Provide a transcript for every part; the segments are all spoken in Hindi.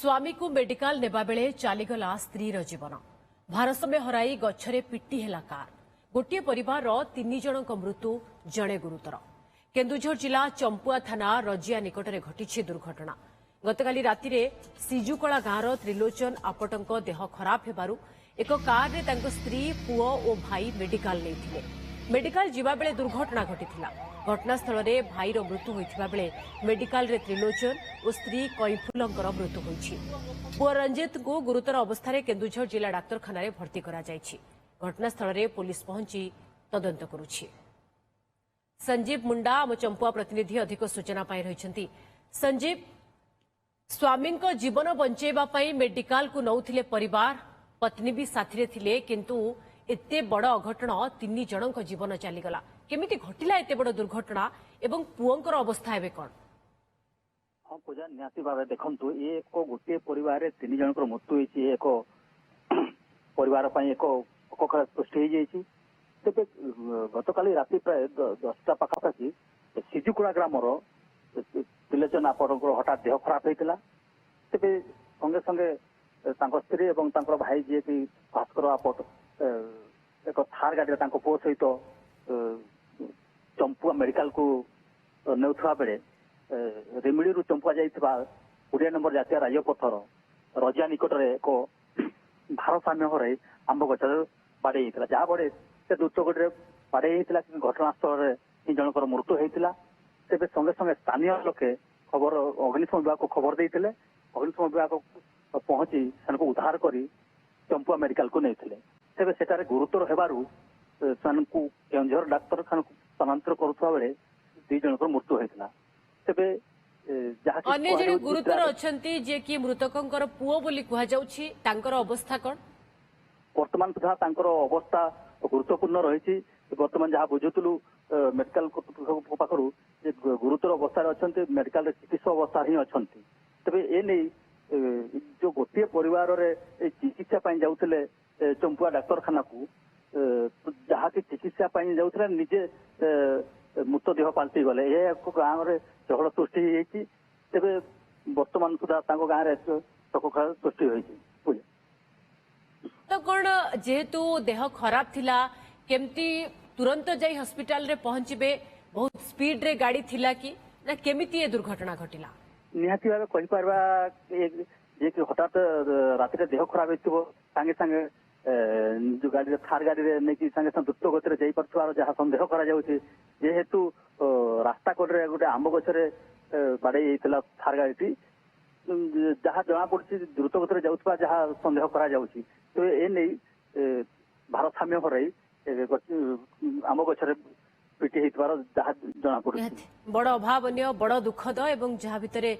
स्वामी को मेडिकल नेबा बेले चलीगला स्त्रीर जीवन भारसाम्य हराई गछरे पिटी हेला कार गोटे परिवार तीन जनक मृत्यु जड़े गुरुतर केन्दुझर जिला चंपुआ थाना रजिया निकटरे घटी दुर्घटना गतकाली राति सिजुकला गांवर त्रिलोचन आपटंक देह खराब हेबारु एक कार रे तांको स्त्री पुओ और भाई मेडिकल नहीं मेडिकल जीवा बेले दुर्घटना घटीथिला घटनास्थल में भाईर मृत्यु होइथिबा बेले मेडिकल रे त्रिलोचन और स्त्री कैफुलंकर मृत्यु होइछि पुओ रंजित को गुरुतर अवस्था केन्दुझर जिला डाक्तरखाना रे भर्ती करा जायछि घटनास्थल में पुलिस पहुंची तदंत करुछि संजीव मुंडा आम चंपुआ प्रतिनिधि अधिक सूचना पाई रहिछंती संजीव स्वामी जीवन बंचेबा मेडिकल को नौथिले परिवार पत्नी भी साथी थिले किंतु एते बड़ अघटन तीन जनक जीवन चलीगला केमिति घटिला एते बड़ दुर्घटना एवं पुओंकर अवस्था हेबे कोन हाँ पूजा निहाती भाव देखु ये एक गोटे परिवार तीन जनकर मृत्यु होती एक परिवार एक सृष्टि हो तेज गतकाली राति प्राय 10टा पाखापाखि सिजुकुड़ा ग्रामर त्रिलोचन आपणकर हठात देह खराब होता तेज संगे संगे स्त्री और भाई जी की भास्कर आपट एक थार गाड़ी पुओ सहित चंपुआ मेडिकल को नेउथवा बेले रेमिड़ी चंपुआ जाइथिबा 20 नंबर जातीय राजपथर रजिया निकट एक भारसाम्य हर आंब गछ बाड़े जहाँ बड़े से द्रुत गति बाड़े घटनास्थल में जनकर मृत्यु होता तेज संगे संगे स्थानीय लोके खबर अग्निशम विभाग को खबर देते अग्निशम विभाग पहुंची से उद्धार कर चंपुआ मेडिकल को नहीं तेज सेठारे गुरुतर हेबारु केन्दुझर डाक्तरखाना स्थानांतर करुवा बेले 2 जनकर मृत्यु होता तेबे अन्य जने गुरुतर अछंती जे कि मृतकंकर पुओ बोली कुहा जाउछि तांकर अवस्था कोन वर्तमान सुधा तांकर अवस्था गुरुत्वपूर्ण रही वर्तमान जहाँ बुझुलु मेडिकल पाखु गुरुतर अवस्था अच्छा मेडिकल चिकित्सा अवस्था ही अच्छा तेज ए नहीं जो गोटे परिवार चिकित्सा जाऊे चंपुआ डाक्तरखाना को जहाँ की चिकित्सा जाऊे निजे मृतदेह पाल्टी गले गाँव में चहल सृष्टि तेज वर्तमान सुधा गाँव में चकखा सृष्टि होती तो कौन जेहेतु देह खराब थिला केमती तुरंत जाई हॉस्पिटल रे पहुंचबे बहुत स्पीड रे गाड़ी थिला कि ना केमिति ये दुर्घटना घटिला निहाती भाव कहि परबा जे कि हठात राति रे देह खराब हेतिबो संगे संगे जो गाड़ी रे थार गाड़ी रे नेकी संगे संगे द्रुत गति रे जाई परथुवार जहाँ संदेह करा जाउछि जेहेतु रास्ता कोड रे गोटे आंब गछरे बाड़े हेतिला थार गाड़ी जहाँ जना पड़ी द्रुत गति जाऊा जहाँ संदेह करा जाउछि तो ए नहीं भारसाम्य हरई आम गछरे पिटी हेतबार जहाँ जना पड़ी बड़ अभावनीय बड़ दुखद एवं जहाँ भितर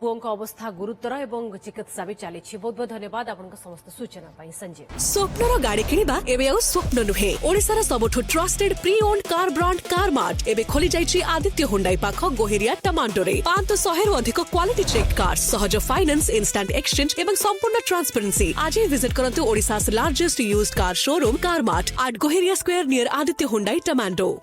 पुओं अवस्था गुरुतर एवं चिकित्सा भी चली बहुत बहुत धन्यवाद आपन समस्त सूचना पाई संजय स्वप्नर गाड़ी किनिबा एबे आ स्वप्न नुहे ओडिसार सबठु trusted pre owned car brand Carmart एबे खोली जाइछि आदित्य हुंडई पाख गोहेरिया टमाटोरे 500 रु अधिक क्वालिटी चेक कार सहज फाइनेंस इंस्टेंट एक्सचेंज एवं संपूर्ण ट्रांसपेरेंसी आज ही विजिट करंतु Odisha's largest used car showroom Carmart at Goheria square near Aditya Hyundai tomato.